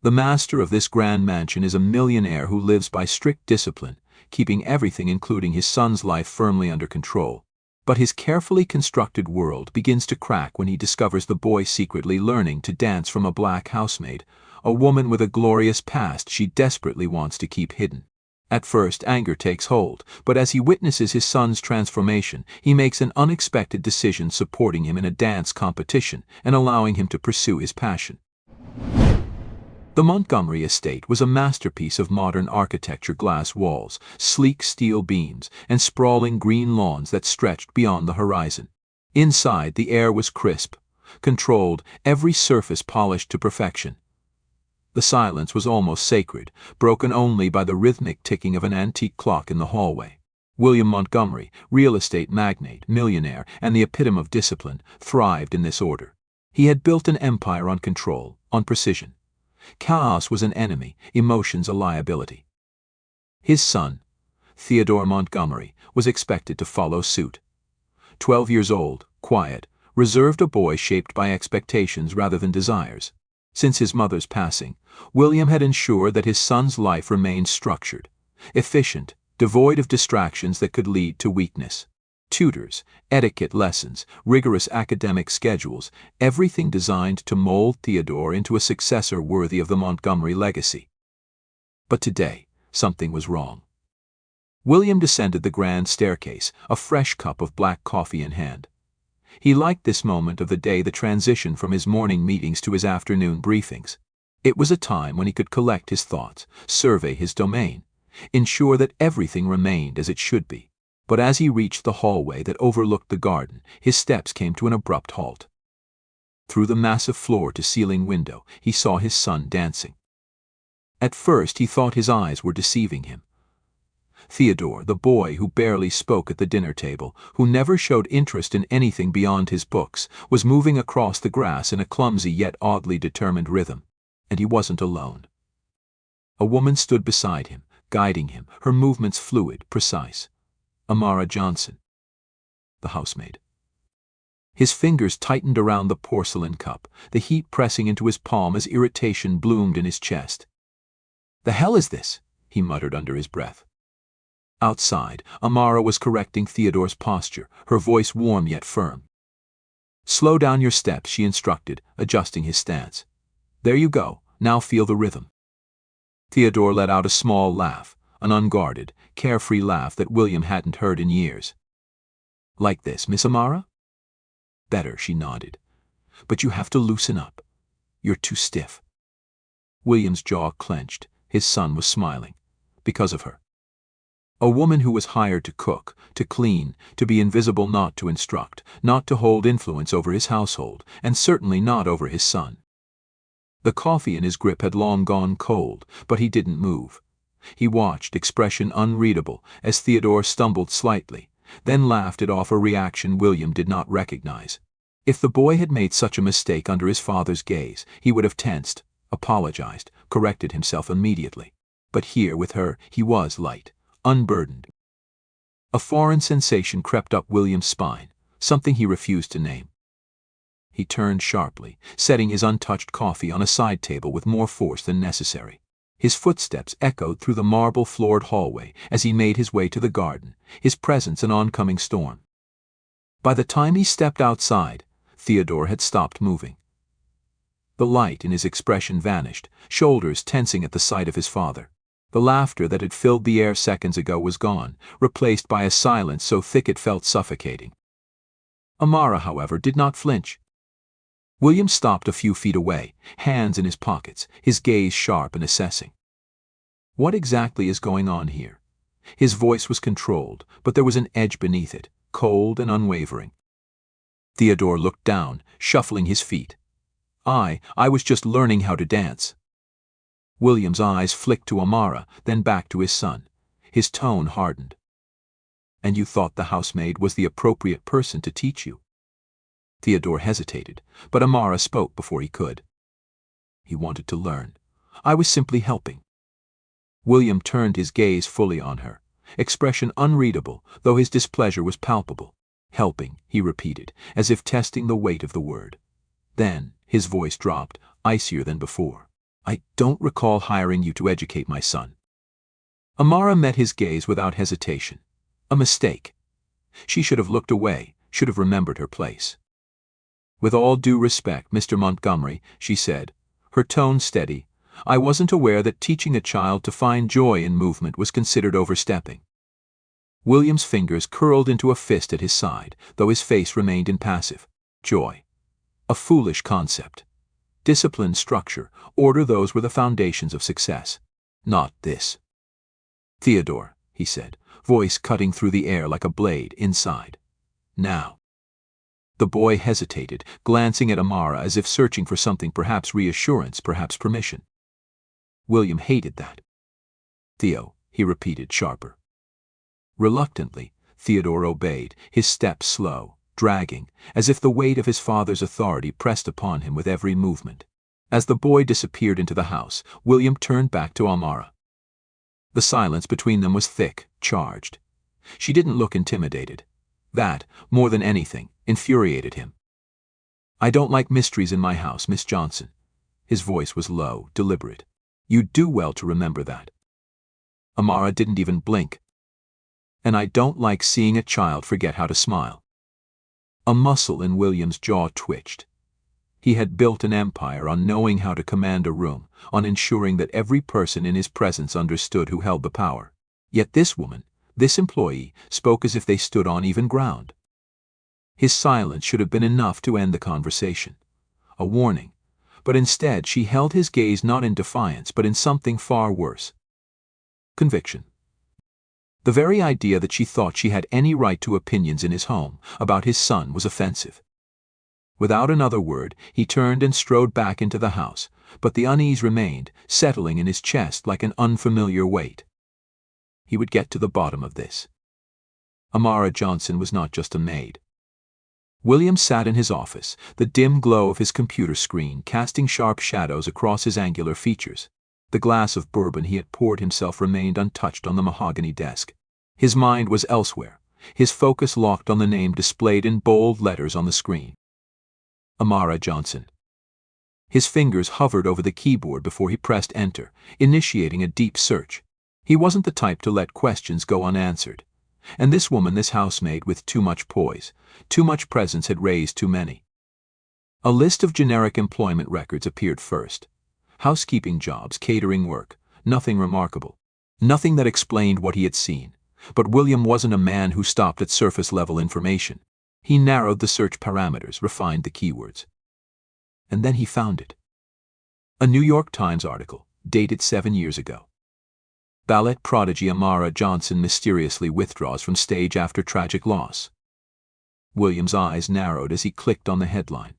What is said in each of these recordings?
The master of this grand mansion is a millionaire who lives by strict discipline, keeping everything including his son's life firmly under control. But his carefully constructed world begins to crack when he discovers the boy secretly learning to dance from a black housemaid, a woman with a glorious past she desperately wants to keep hidden. At first, anger takes hold, but as he witnesses his son's transformation, he makes an unexpected decision, supporting him in a dance competition and allowing him to pursue his passion. The Montgomery estate was a masterpiece of modern architecture: glass walls, sleek steel beams, and sprawling green lawns that stretched beyond the horizon. Inside, the air was crisp, controlled, every surface polished to perfection. The silence was almost sacred, broken only by the rhythmic ticking of an antique clock in the hallway. William Montgomery, real estate magnate, millionaire, and the epitome of discipline, thrived in this order. He had built an empire on control, on precision. Chaos was an enemy, emotions a liability. His son, Theodore Montgomery, was expected to follow suit. 12 years old, quiet, reserved, a boy shaped by expectations rather than desires. Since his mother's passing, William had ensured that his son's life remained structured, efficient, devoid of distractions that could lead to weakness. Tutors, etiquette lessons, rigorous academic schedules, everything designed to mold Theodore into a successor worthy of the Montgomery legacy. But today, something was wrong. William descended the grand staircase, a fresh cup of black coffee in hand. He liked this moment of the day, the transition from his morning meetings to his afternoon briefings. It was a time when he could collect his thoughts, survey his domain, ensure that everything remained as it should be. But as he reached the hallway that overlooked the garden, his steps came to an abrupt halt. Through the massive floor-to-ceiling window, he saw his son dancing. At first, he thought his eyes were deceiving him. Theodore, the boy who barely spoke at the dinner table, who never showed interest in anything beyond his books, was moving across the grass in a clumsy yet oddly determined rhythm. And he wasn't alone. A woman stood beside him, guiding him, her movements fluid, precise. Amara, the housemaid. His fingers tightened around the porcelain cup, the heat pressing into his palm as irritation bloomed in his chest. "The hell is this?" he muttered under his breath. Outside, Amara was correcting Theodore's posture, her voice warm yet firm. "Slow down your steps," she instructed, adjusting his stance. "There you go, now feel the rhythm." Theodore let out a small laugh, an unguarded, carefree laugh that William hadn't heard in years. "Like this, Miss Amara?" "Better," she nodded. "But you have to loosen up. You're too stiff." William's jaw clenched. His son was smiling. Because of her. A woman who was hired to cook, to clean, to be invisible, not to instruct, not to hold influence over his household, and certainly not over his son. The coffee in his grip had long gone cold, but he didn't move. He watched, expression unreadable, as Theodore stumbled slightly, then laughed it off, a reaction William did not recognize. If the boy had made such a mistake under his father's gaze, he would have tensed, apologized, corrected himself immediately. But here with her, he was light, unburdened. A foreign sensation crept up William's spine, something he refused to name. He turned sharply, setting his untouched coffee on a side table with more force than necessary. His footsteps echoed through the marble-floored hallway as he made his way to the garden, his presence an oncoming storm. By the time he stepped outside, Theodore had stopped moving. The light in his expression vanished, shoulders tensing at the sight of his father. The laughter that had filled the air seconds ago was gone, replaced by a silence so thick it felt suffocating. Amara, however, did not flinch. William stopped a few feet away, hands in his pockets, his gaze sharp and assessing. What exactly is going on here? His voice was controlled, but there was an edge beneath it, cold and unwavering. Theodore looked down, shuffling his feet. I was just learning how to dance." William's eyes flicked to Amara, then back to his son. His tone hardened. "And you thought the housemaid was the appropriate person to teach you?" Theodore hesitated, but Amara spoke before he could. "He wanted to learn. I was simply helping." William turned his gaze fully on her, expression unreadable, though his displeasure was palpable. "Helping," he repeated, as if testing the weight of the word. Then his voice dropped, icier than before. I don't recall hiring you to educate my son. Amara met his gaze without hesitation. A mistake. She should have looked away, should have remembered her place. With all due respect, Mr. Montgomery, she said, her tone steady, I wasn't aware that teaching a child to find joy in movement was considered overstepping. William's fingers curled into a fist at his side, though his face remained impassive. Joy. A foolish concept. Discipline, structure, order, those were the foundations of success. Not this. Theodore, he said, voice cutting through the air like a blade inside. Now. The boy hesitated, glancing at Amara as if searching for something, perhaps reassurance, perhaps permission. William hated that. Theo, he repeated, sharper. Reluctantly, Theodore obeyed, his steps slow, dragging, as if the weight of his father's authority pressed upon him with every movement. As the boy disappeared into the house, William turned back to Amara. The silence between them was thick, charged. She didn't look intimidated. That, more than anything, infuriated him. I don't like mysteries in my house, Miss Johnson. His voice was low, deliberate. You'd do well to remember that. Amara didn't even blink. And I don't like seeing a child forget how to smile. A muscle in William's jaw twitched. He had built an empire on knowing how to command a room, on ensuring that every person in his presence understood who held the power. Yet this woman, this employee, spoke as if they stood on even ground. His silence should have been enough to end the conversation. A warning. But instead she held his gaze not in defiance but in something far worse. Conviction. The very idea that she thought she had any right to opinions in his home about his son was offensive. Without another word, he turned and strode back into the house, but the unease remained, settling in his chest like an unfamiliar weight. He would get to the bottom of this. Amara Johnson was not just a maid. William sat in his office, the dim glow of his computer screen casting sharp shadows across his angular features. The glass of bourbon he had poured himself remained untouched on the mahogany desk. His mind was elsewhere, his focus locked on the name displayed in bold letters on the screen. Amara Johnson. His fingers hovered over the keyboard before he pressed enter, initiating a deep search. He wasn't the type to let questions go unanswered. And this woman, this housemaid with too much poise, too much presence, had raised too many. A list of generic employment records appeared first. Housekeeping jobs, catering work, nothing remarkable. Nothing that explained what he had seen. But William wasn't a man who stopped at surface-level information. He narrowed the search parameters, refined the keywords. And then he found it. A New York Times article, dated 7 years ago. Ballet prodigy Amara Johnson mysteriously withdraws from stage after tragic loss. William's eyes narrowed as he clicked on the headline.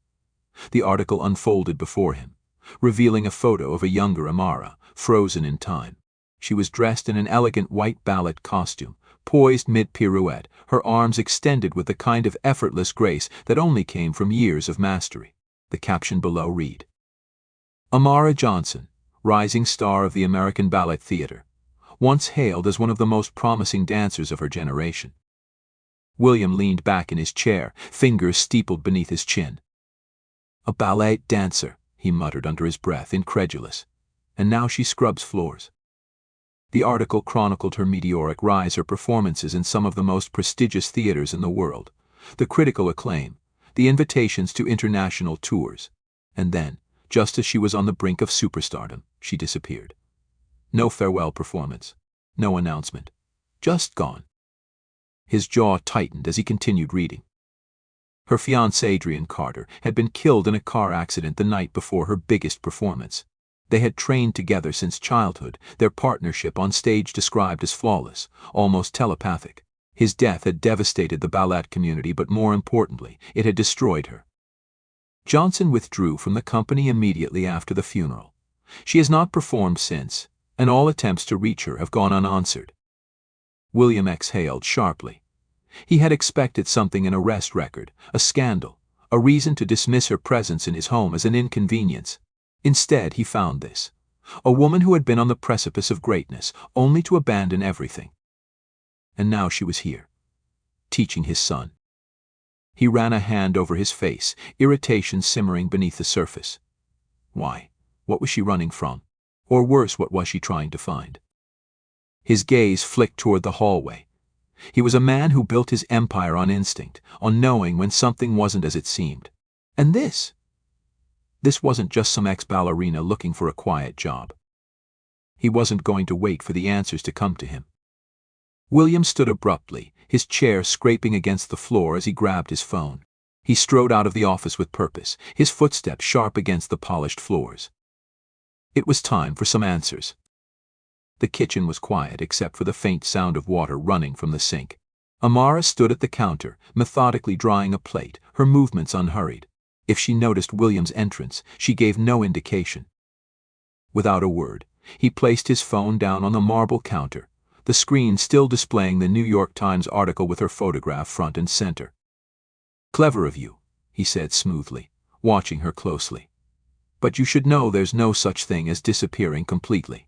The article unfolded before him, revealing a photo of a younger Amara, frozen in time. She was dressed in an elegant white ballet costume, poised mid-pirouette, her arms extended with the kind of effortless grace that only came from years of mastery. The caption below read, Amara Johnson, rising star of the American Ballet Theater, once hailed as one of the most promising dancers of her generation. William leaned back in his chair, fingers steepled beneath his chin. A ballet dancer, he muttered under his breath, incredulous. And now she scrubs floors. The article chronicled her meteoric rise, her performances in some of the most prestigious theaters in the world, the critical acclaim, the invitations to international tours. And then, just as she was on the brink of superstardom, she disappeared. No farewell performance, no announcement, just gone. His jaw tightened as he continued reading. Her fiancé, Adrian Carter, had been killed in a car accident the night before her biggest performance. They had trained together since childhood, their partnership on stage described as flawless, almost telepathic. His death had devastated the ballet community, but more importantly, it had destroyed her. Johnson withdrew from the company immediately after the funeral. She has not performed since, and all attempts to reach her have gone unanswered. William exhaled sharply. He had expected something: an arrest record, a scandal, a reason to dismiss her presence in his home as an inconvenience. Instead, he found this: a woman who had been on the precipice of greatness, only to abandon everything. And now she was here, teaching his son. He ran a hand over his face, irritation simmering beneath the surface. Why What was she running from? Or worse, what was she trying to find? His gaze flicked toward the hallway. He was a man who built his empire on instinct, on knowing when something wasn't as it seemed. And this wasn't just some ex-ballerina looking for a quiet job. He wasn't going to wait for the answers to come to him. William stood abruptly, his chair scraping against the floor as he grabbed his phone. He strode out of the office with purpose, his footsteps sharp against the polished floors. It was time for some answers. The kitchen was quiet except for the faint sound of water running from the sink. Amara stood at the counter, methodically drying a plate, her movements unhurried. If she noticed William's entrance, she gave no indication. Without a word, he placed his phone down on the marble counter, the screen still displaying the New York Times article with her photograph front and center. "Clever of you," he said smoothly, watching her closely. "But you should know there's no such thing as disappearing completely."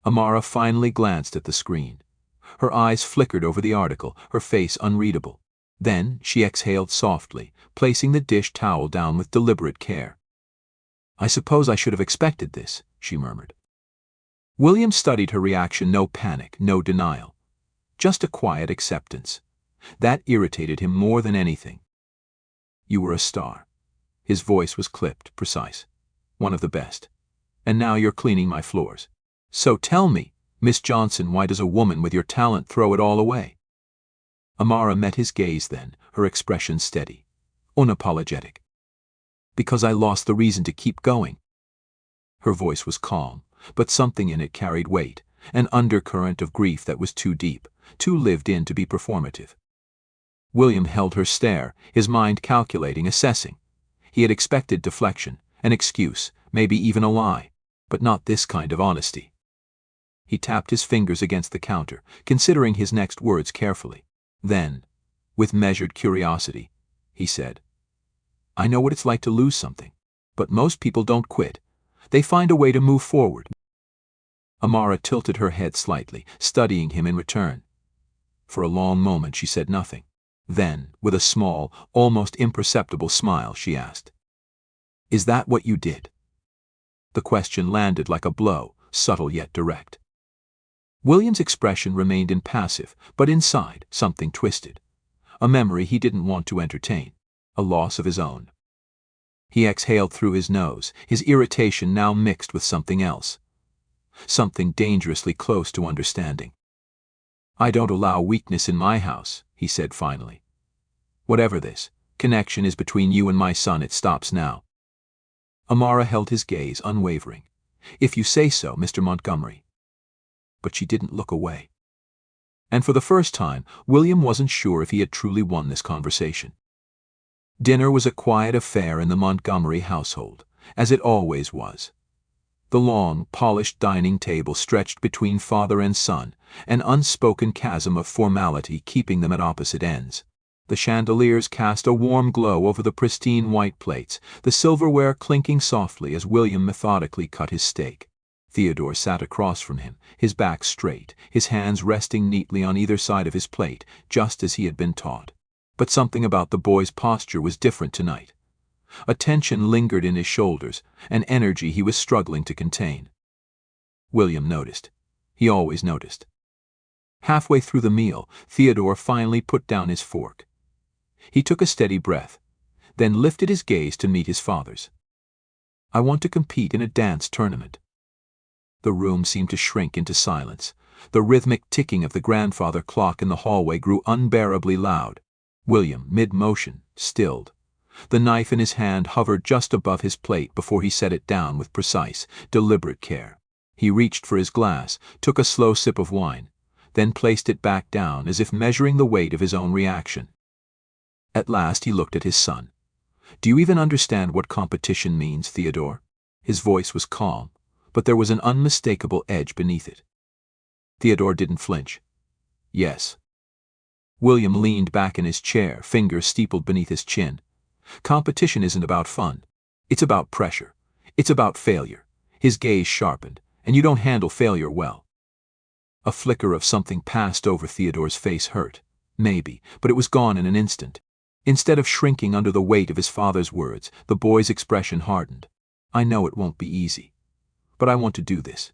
Amara finally glanced at the screen. Her eyes flickered over the article, her face unreadable. Then she exhaled softly, placing the dish towel down with deliberate care. "I suppose I should have expected this," she murmured. William studied her reaction, no panic, no denial. Just a quiet acceptance. That irritated him more than anything. "You were a star." His voice was clipped, precise. "One of the best. And now you're cleaning my floors. So tell me, Miss Johnson, why does a woman with your talent throw it all away?" Amara met his gaze then, her expression steady, unapologetic. "Because I lost the reason to keep going." Her voice was calm, but something in it carried weight, an undercurrent of grief that was too deep, too lived in to be performative. William held her stare, his mind calculating, assessing. He had expected deflection, an excuse, maybe even a lie, but not this kind of honesty. He tapped his fingers against the counter, considering his next words carefully. Then, with measured curiosity, he said, "I know what it's like to lose something, but most people don't quit. They find a way to move forward." Amara tilted her head slightly, studying him in return. For a long moment she said nothing. Then, with a small, almost imperceptible smile, she asked, "Is that what you did?" The question landed like a blow, subtle yet direct. William's expression remained impassive, but inside, something twisted. A memory he didn't want to entertain, a loss of his own. He exhaled through his nose, his irritation now mixed with something else. Something dangerously close to understanding. "I don't allow weakness in my house," he said finally. "Whatever this connection is between you and my son, it stops now." Amara held his gaze unwavering. "If you say so, Mr. Montgomery." But she didn't look away. And for the first time, William wasn't sure if he had truly won this conversation. Dinner was a quiet affair in the Montgomery household, as it always was. The long, polished dining table stretched between father and son, an unspoken chasm of formality keeping them at opposite ends. The chandeliers cast a warm glow over the pristine white plates, the silverware clinking softly as William methodically cut his steak. Theodore sat across from him, his back straight, his hands resting neatly on either side of his plate, just as he had been taught. But something about the boy's posture was different tonight. A tension lingered in his shoulders, an energy he was struggling to contain. William noticed. He always noticed. Halfway through the meal, Theodore finally put down his fork. He took a steady breath, then lifted his gaze to meet his father's. "I want to compete in a dance tournament." The room seemed to shrink into silence. The rhythmic ticking of the grandfather clock in the hallway grew unbearably loud. William, mid-motion, stilled. The knife in his hand hovered just above his plate before he set it down with precise, deliberate care. He reached for his glass, took a slow sip of wine, then placed it back down as if measuring the weight of his own reaction. At last he looked at his son. "Do you even understand what competition means, Theodore?" His voice was calm, but there was an unmistakable edge beneath it. Theodore didn't flinch. "Yes." William leaned back in his chair, fingers steepled beneath his chin. "Competition isn't about fun. It's about pressure. It's about failure." His gaze sharpened. "And you don't handle failure well." A flicker of something passed over Theodore's face. Hurt, maybe, but it was gone in an instant. Instead of shrinking under the weight of his father's words, the boy's expression hardened. I know it won't be easy, but I want to do this."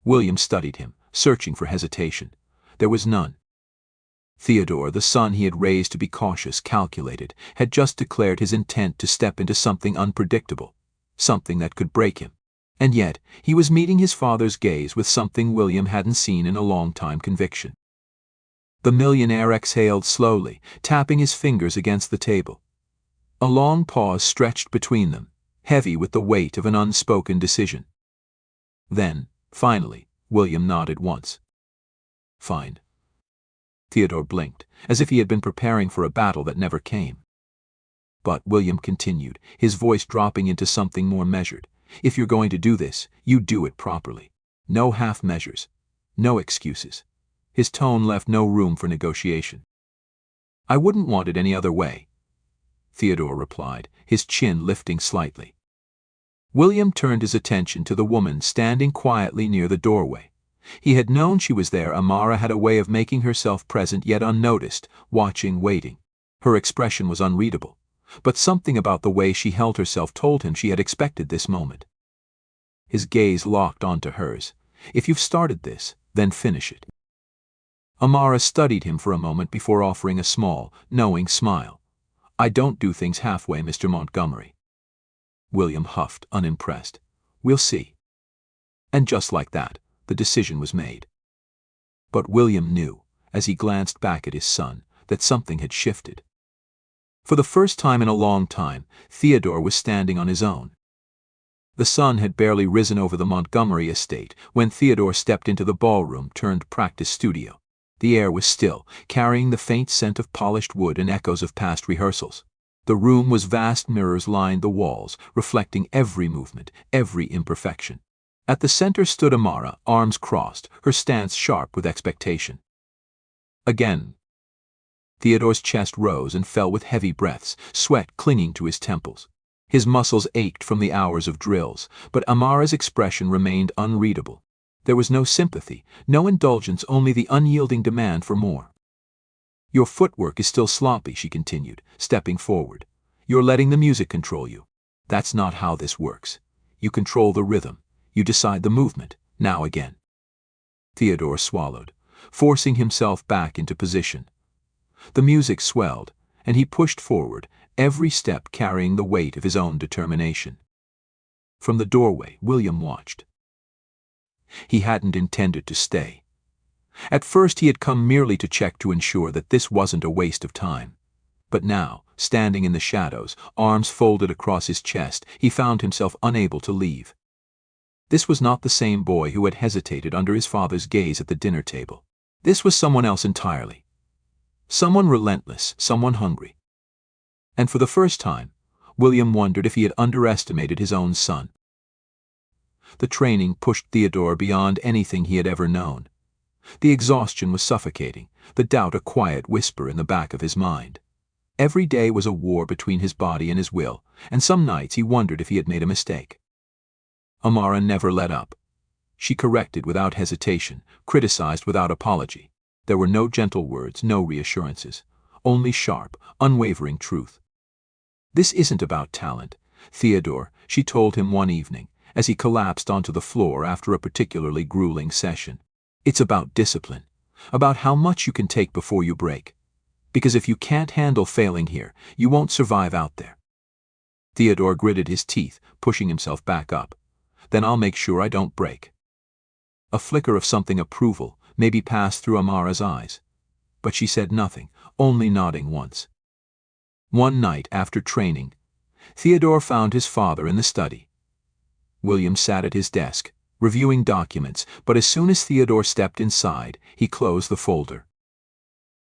William studied him, searching for hesitation. There was none. Theodore, the son he had raised to be cautious, calculated, had just declared his intent to step into something unpredictable, something that could break him. And yet, he was meeting his father's gaze with something William hadn't seen in a long time: conviction. The millionaire exhaled slowly, tapping his fingers against the table. A long pause stretched between them, heavy with the weight of an unspoken decision. Then, finally, William nodded once. "Fine." Theodore blinked, as if he had been preparing for a battle that never came. But William continued, his voice dropping into something more measured. "If you're going to do this, you do it properly. No half measures. No excuses." His tone left no room for negotiation. "I wouldn't want it any other way," Theodore replied, his chin lifting slightly. William turned his attention to the woman standing quietly near the doorway. He had known she was there. Amara had a way of making herself present yet unnoticed, watching, waiting. Her expression was unreadable, but something about the way she held herself told him she had expected this moment. His gaze locked onto hers. "If you've started this, then finish it." Amara studied him for a moment before offering a small, knowing smile. "I don't do things halfway, Mr. Montgomery." William huffed, unimpressed. "We'll see." And just like that, the decision was made. But William knew, as he glanced back at his son, that something had shifted. For the first time in a long time, Theodore was standing on his own. The sun had barely risen over the Montgomery estate when Theodore stepped into the ballroom turned practice studio. The air was still, carrying the faint scent of polished wood and echoes of past rehearsals. The room was vast. Mirrors lined the walls, reflecting every movement, every imperfection. At the center stood Amara, arms crossed, her stance sharp with expectation. Again. Theodore's chest rose and fell with heavy breaths, sweat clinging to his temples. His muscles ached from the hours of drills, but Amara's expression remained unreadable. There was no sympathy, no indulgence, only the unyielding demand for more. "Your footwork is still sloppy," she continued, stepping forward. "You're letting the music control you. That's not how this works. You control the rhythm. You decide the movement. Now again." Theodore swallowed, forcing himself back into position. The music swelled, and he pushed forward, every step carrying the weight of his own determination. From the doorway, William watched. He hadn't intended to stay. At first he had come merely to check to ensure that this wasn't a waste of time. But now, standing in the shadows, arms folded across his chest, he found himself unable to leave. This was not the same boy who had hesitated under his father's gaze at the dinner table. This was someone else entirely. Someone relentless, someone hungry. And for the first time, William wondered if he had underestimated his own son. The training pushed Theodore beyond anything he had ever known. The exhaustion was suffocating, the doubt a quiet whisper in the back of his mind. Every day was a war between his body and his will, and some nights he wondered if he had made a mistake. Amara never let up. She corrected without hesitation, criticized without apology. There were no gentle words, no reassurances, only sharp, unwavering truth. "This isn't about talent, Theodore," she told him one evening, as he collapsed onto the floor after a particularly grueling session. "It's about discipline, about how much you can take before you break. Because if you can't handle failing here, you won't survive out there." Theodore gritted his teeth, pushing himself back up. "Then I'll make sure I don't break." A flicker of something approval maybe passed through Amara's eyes, but she said nothing, only nodding once. One night after training, Theodore found his father in the study. William sat at his desk, reviewing documents, but as soon as Theodore stepped inside, he closed the folder.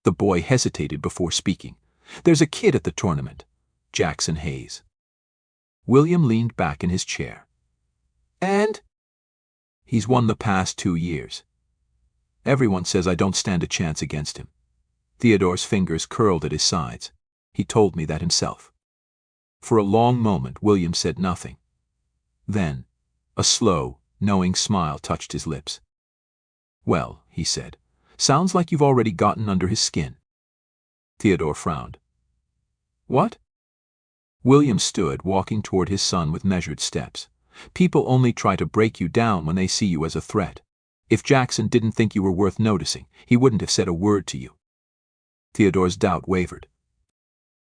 The boy hesitated before speaking. "There's a kid at the tournament, Jackson Hayes." William leaned back in his chair. "And?" "He's won the past 2 years. Everyone says I don't stand a chance against him." Theodore's fingers curled at his sides. "He told me that himself." For a long moment, William said nothing. Then, a slow, knowing smile touched his lips. "Well," he said, "sounds like you've already gotten under his skin." Theodore frowned. "What?" William stood, walking toward his son with measured steps. People only try to break you down when they see you as a threat. If Jackson didn't think you were worth noticing, he wouldn't have said a word to you. Theodore's doubt wavered.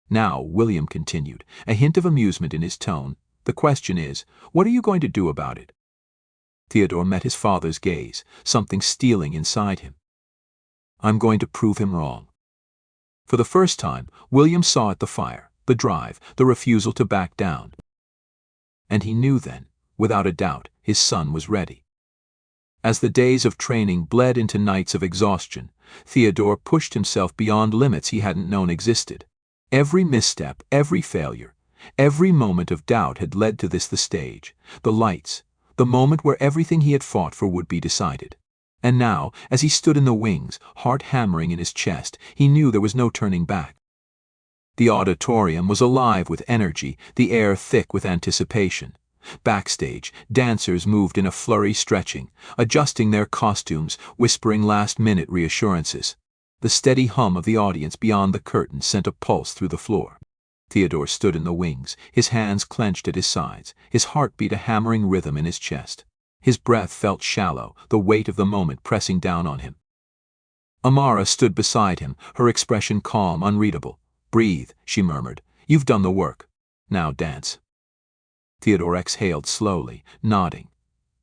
Now, William continued, a hint of amusement in his tone. The question is, what are you going to do about it? Theodore met his father's gaze, something stealing inside him. I'm going to prove him wrong. For the first time, William saw at the fire, the drive, the refusal to back down. And he knew then, without a doubt, his son was ready. As the days of training bled into nights of exhaustion, Theodore pushed himself beyond limits he hadn't known existed. Every misstep, every failure, every moment of doubt had led to the stage, the lights, the moment where everything he had fought for would be decided. And now, as he stood in the wings, heart hammering in his chest, he knew there was no turning back. The auditorium was alive with energy, the air thick with anticipation. Backstage, dancers moved in a flurry, stretching, adjusting their costumes, whispering last-minute reassurances. The steady hum of the audience beyond the curtain sent a pulse through the floor. Theodore stood in the wings, his hands clenched at his sides, his heart beat a hammering rhythm in his chest. His breath felt shallow, the weight of the moment pressing down on him. Amara stood beside him, her expression calm, unreadable. Breathe, she murmured. You've done the work. Now dance. Theodore exhaled slowly, nodding.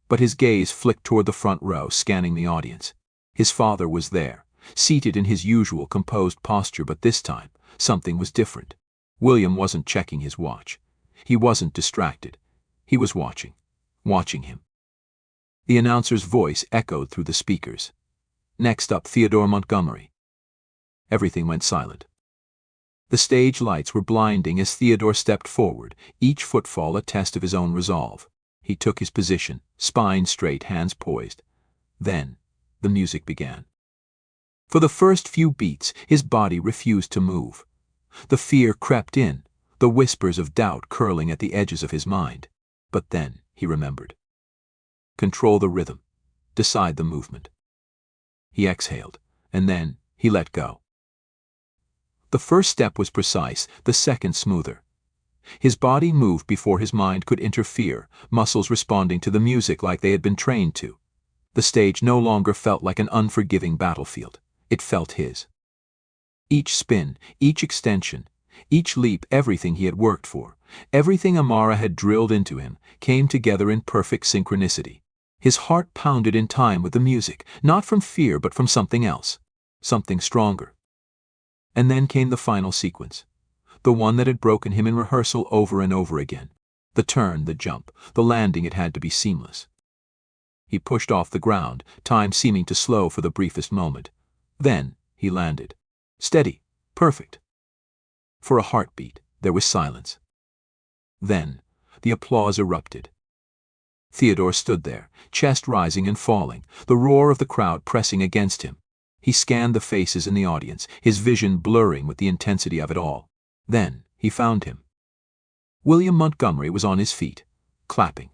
But his gaze flicked toward the front row, scanning the audience. His father was there, seated in his usual composed posture, but this time, something was different. William wasn't checking his watch. He wasn't distracted. He was watching him. The announcer's voice echoed through the speakers. Next up, Theodore Montgomery. Everything went silent. The stage lights were blinding as Theodore stepped forward, each footfall a test of his own resolve. He took his position, spine straight, hands poised. Then, the music began. For the first few beats, his body refused to move. The fear crept in, the whispers of doubt curling at the edges of his mind. But then, he remembered. Control the rhythm. Decide the movement. He exhaled, and then he let go. The first step was precise, the second smoother. His body moved before his mind could interfere, muscles responding to the music like they had been trained to. The stage no longer felt like an unforgiving battlefield. It felt his. Each spin, each extension, each leap, everything he had worked for, everything Amara had drilled into him, came together in perfect synchronicity. His heart pounded in time with the music, not from fear but from something else, something stronger. And then came the final sequence, the one that had broken him in rehearsal over and over again. The turn, the jump, the landing, it had to be seamless. He pushed off the ground, time seeming to slow for the briefest moment. Then he landed. Steady, perfect. For a heartbeat, there was silence. Then, the applause erupted. Theodore stood there, chest rising and falling, the roar of the crowd pressing against him. He scanned the faces in the audience, his vision blurring with the intensity of it all. Then he found him. William Montgomery was on his feet, clapping.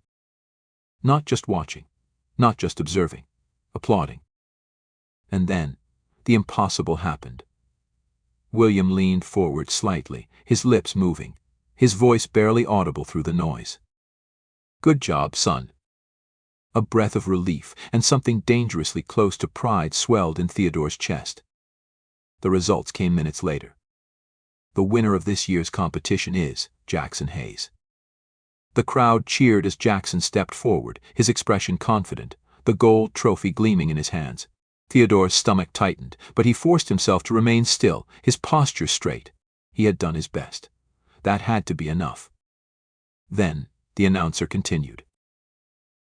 Not just watching, not just observing, applauding. And then, the impossible happened. William leaned forward slightly, his lips moving, his voice barely audible through the noise. Good job, son. A breath of relief and something dangerously close to pride swelled in Theodore's chest. The results came minutes later. The winner of this year's competition is Jackson Hayes. The crowd cheered as Jackson stepped forward, his expression confident, the gold trophy gleaming in his hands. Theodore's stomach tightened, but he forced himself to remain still, his posture straight. He had done his best. That had to be enough. Then, the announcer continued.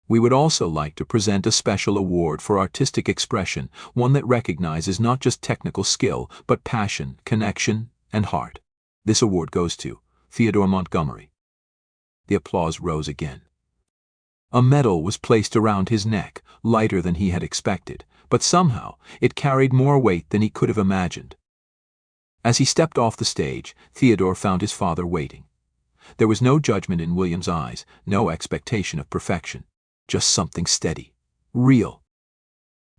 We would also like to present a special award for artistic expression, one that recognizes not just technical skill, but passion, connection, and heart. This award goes to Theodore Montgomery. The applause rose again. A medal was placed around his neck, lighter than he had expected, but somehow it carried more weight than he could have imagined. As he stepped off the stage, Theodore found his father waiting. There was no judgment in William's eyes, no expectation of perfection. Just something steady, real.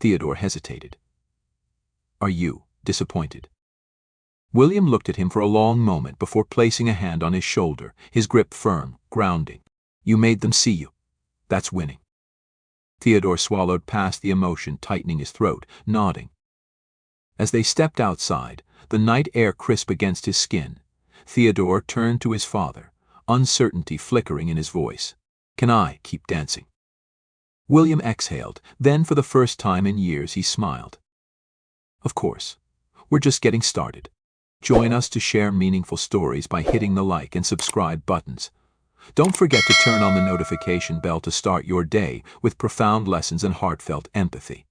Theodore hesitated. Are you disappointed? William looked at him for a long moment before placing a hand on his shoulder, his grip firm, grounding. You made them see you. That's winning. Theodore swallowed past the emotion tightening his throat, nodding. As they stepped outside, the night air crisp against his skin, Theodore turned to his father, uncertainty flickering in his voice. Can I keep dancing? William exhaled, then for the first time in years he smiled. Of course. We're just getting started. Join us to share meaningful stories by hitting the like and subscribe buttons. Don't forget to turn on the notification bell to start your day with profound lessons and heartfelt empathy.